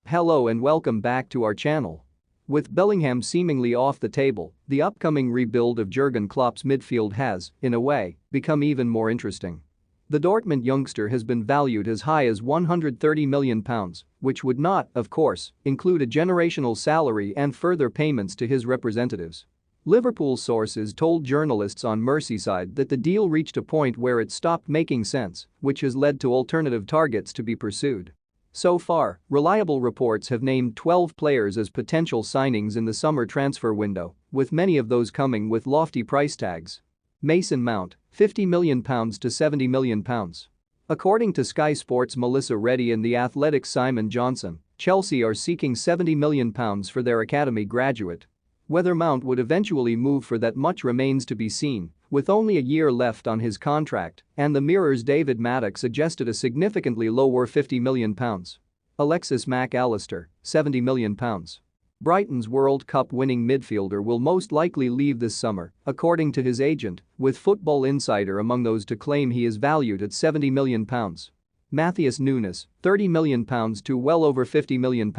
Hello and welcome back to our channel. With Bellingham seemingly off the table, the upcoming rebuild of Jurgen Klopp's midfield has, in a way, become even more interesting. The Dortmund youngster has been valued as high as £130 million, which would not, of course, include a generational salary and further payments to his representatives. Liverpool sources told journalists on Merseyside that the deal reached a point where it stopped making sense, which has led to alternative targets to be pursued. So far, reliable reports have named 12 players as potential signings in the summer transfer window, with many of those coming with lofty price tags. Mason Mount, £50 million to £70 million. According to Sky Sports' Melissa Reddy and The Athletic's Simon Johnson, Chelsea are seeking £70 million for their academy graduate. Whether Mount would eventually move for that much remains to be seen, with only a year left on his contract, and the Mirror's David Maddock suggested a significantly lower £50 million. Alexis Mac Allister, £70 million. Brighton's World Cup winning midfielder will most likely leave this summer, according to his agent, with Football Insider among those to claim he is valued at £70 million. Matheus Nunes, £30 million to well over £50 million.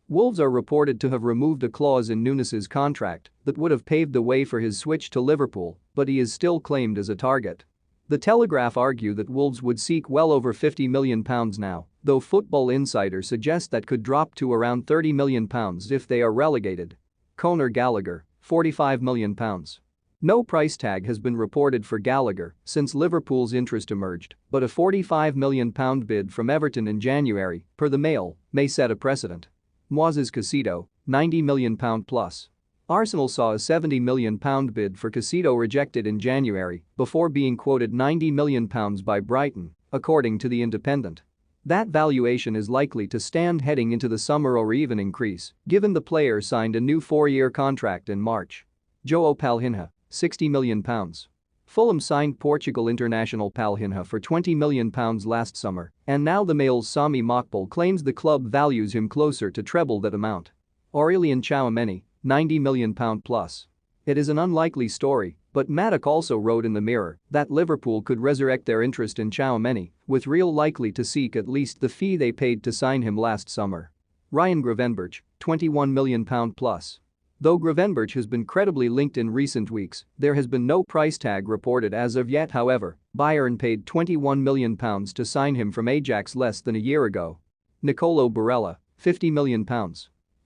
Wolves are reported to have removed a clause in Nunes's contract that would have paved the way for his switch to Liverpool, but he is still claimed as a target. The Telegraph argue that Wolves would seek well over £50 million now, though Football Insider suggests that could drop to around £30 million if they are relegated. Conor Gallagher, £45 million. No price tag has been reported for Gallagher since Liverpool's interest emerged, but a £45 million bid from Everton in January, per the Mail, may set a precedent. Moises Caicedo, £90 million plus. Arsenal saw a £70 million bid for Caicedo rejected in January before being quoted £90 million by Brighton, according to The Independent. That valuation is likely to stand heading into the summer or even increase, given the player signed a new 4-year contract in March. João Palhinha, £60 million. Fulham signed Portugal international Palhinha for £20 million last summer, and now the Mail's Sami Mokbel claims the club values him closer to treble that amount. Aurélien Tchouaméni, £90 million plus. It is an unlikely story, but Maddock also wrote in the Mirror that Liverpool could resurrect their interest in Tchouaméni, with Real likely to seek at least the fee they paid to sign him last summer. Ryan Gravenberch, £21 million plus. Though Gravenberch has been credibly linked in recent weeks, there has been no price tag reported as of yet. However, Bayern paid £21 million to sign him from Ajax less than a year ago. Nicolo Barella, £50 million.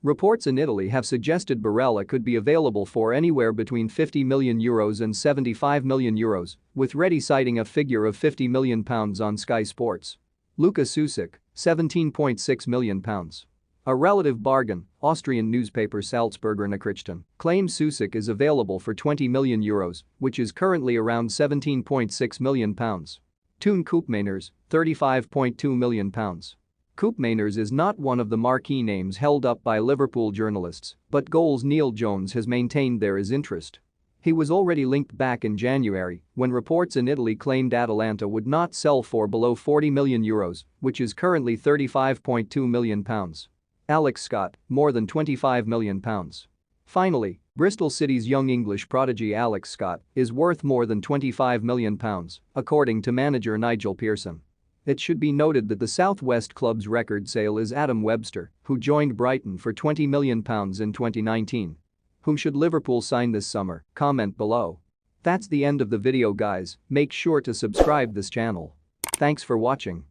Reports in Italy have suggested Barella could be available for anywhere between €50 million and €75 million, with Reddy citing a figure of £50 million on Sky Sports. Luka Susic, £17.6 million. A relative bargain, Austrian newspaper Salzburger Nachrichten claims Susic is available for €20 million, which is currently around £17.6 million. Toon Koopmeiners, £35.2 million. Koopmeiners is not one of the marquee names held up by Liverpool journalists, but Goals Neil Jones has maintained there is interest. He was already linked back in January when reports in Italy claimed Atalanta would not sell for below €40 million, which is currently £35.2 million. Alex Scott, more than £25 million. Finally, Bristol City's young English prodigy Alex Scott is worth more than £25 million, according to manager Nigel Pearson. It should be noted that the Southwest club's record sale is Adam Webster, who joined Brighton for £20 million in 2019. Whom should Liverpool sign this summer? Comment below. That's the end of the video, guys. Make sure to subscribe this channel. Thanks for watching.